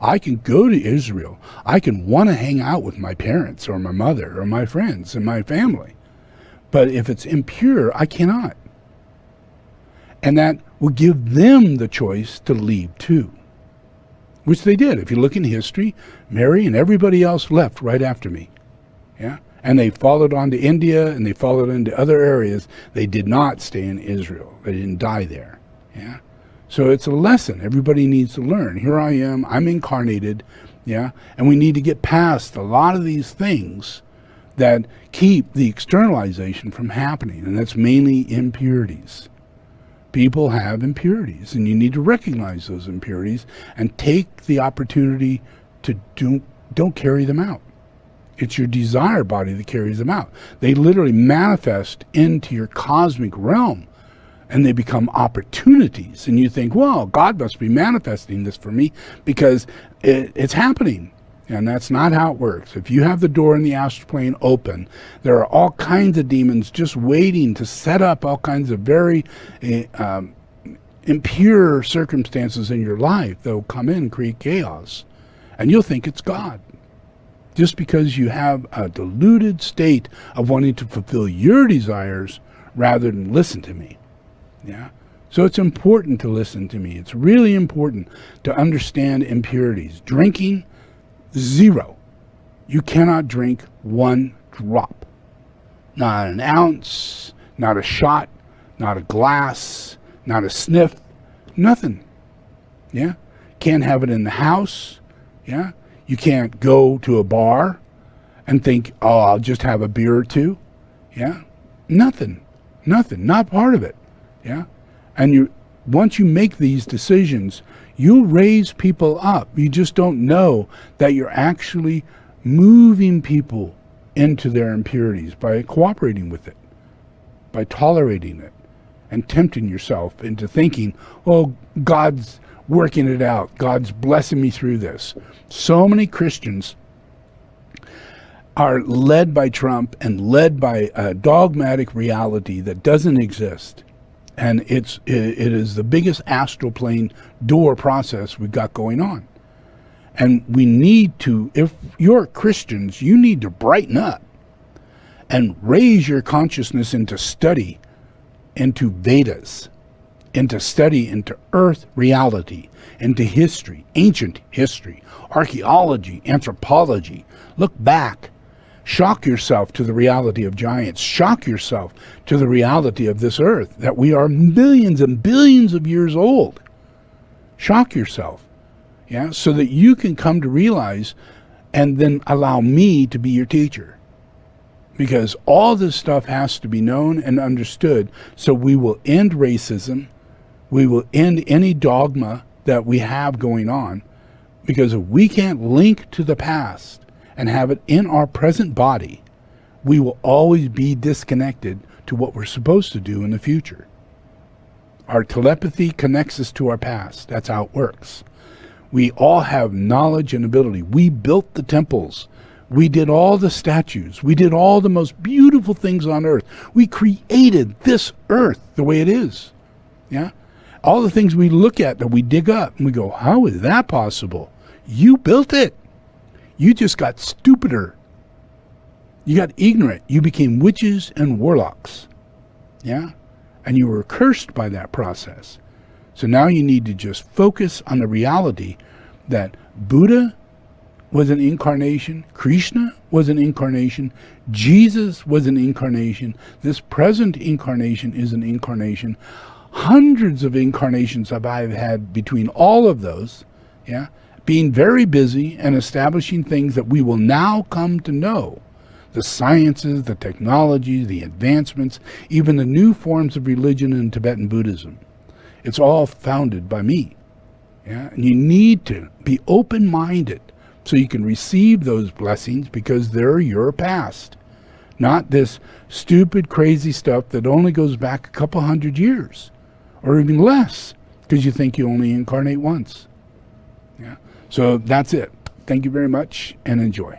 I can go to Israel. I can want to hang out with my parents or my mother or my friends and my family. But if it's impure, I cannot. And that will give them the choice to leave too, which they did. If you look in history, Mary and everybody else left right after me. Yeah. And they followed on to India and they followed into other areas. They did not stay in Israel. They didn't die there. Yeah. So it's a lesson everybody needs to learn. Here I am, I'm incarnated, yeah, and we need to get past a lot of these things that keep the externalization from happening, and that's mainly impurities. People have impurities, and you need to recognize those impurities and take the opportunity to don't carry them out. It's your desire body that carries them out. They literally manifest into your cosmic realm. And they become opportunities. And you think, well, God must be manifesting this for me because it's happening. And that's not how it works. If you have the door in the astral plane open, there are all kinds of demons just waiting to set up all kinds of very impure circumstances in your life that will come in and create chaos. And you'll think it's God. Just because you have a deluded state of wanting to fulfill your desires rather than listen to me. Yeah. So it's important to listen to me. It's really important to understand impurities. Drinking, 0. You cannot drink 1 drop. Not an ounce, not a shot, not a glass, not a sniff, nothing. Yeah. Can't have it in the house. Yeah. You can't go to a bar and think, oh, I'll just have a beer or two. Yeah. Nothing. Not part of it. Yeah, and once you make these decisions, you'll raise people up. You just don't know that you're actually moving people into their impurities by cooperating with it, by tolerating it, and tempting yourself into thinking, oh, God's working it out. God's blessing me through this. So many Christians are led by Trump and led by a dogmatic reality that doesn't exist. And it is the biggest astral plane door process we've got going on. And we need to, if you're Christians, you need to brighten up and raise your consciousness into study, into Vedas, into study, into earth reality, into history, ancient history, archaeology, anthropology. Look back. Shock yourself to the reality of giants. Shock yourself to the reality of this earth, that we are billions and billions of years old. Shock yourself, yeah, so that you can come to realize and then allow me to be your teacher. Because all this stuff has to be known and understood, so we will end racism, we will end any dogma that we have going on, because if we can't link to the past and have it in our present body, we will always be disconnected to what we're supposed to do in the future. Our telepathy connects us to our past. That's how it works. We all have knowledge and ability. We built the temples. We did all the statues. We did all the most beautiful things on earth. We created this earth the way it is. Yeah? All the things we look at that we dig up and we go, how is that possible? You built it. You just got stupider. You got ignorant. You became witches and warlocks. Yeah? And you were cursed by that process. So now you need to just focus on the reality that Buddha was an incarnation, Krishna was an incarnation, Jesus was an incarnation, this present incarnation is an incarnation. Hundreds of incarnations have I had between all of those, yeah? Being very busy and establishing things that we will now come to know. The sciences, the technologies, the advancements, even the new forms of religion in Tibetan Buddhism. It's all founded by me. Yeah? And you need to be open-minded so you can receive those blessings because they're your past. Not this stupid, crazy stuff that only goes back a couple hundred years or even less because you think you only incarnate once. Yeah. So that's it. Thank you very much and enjoy.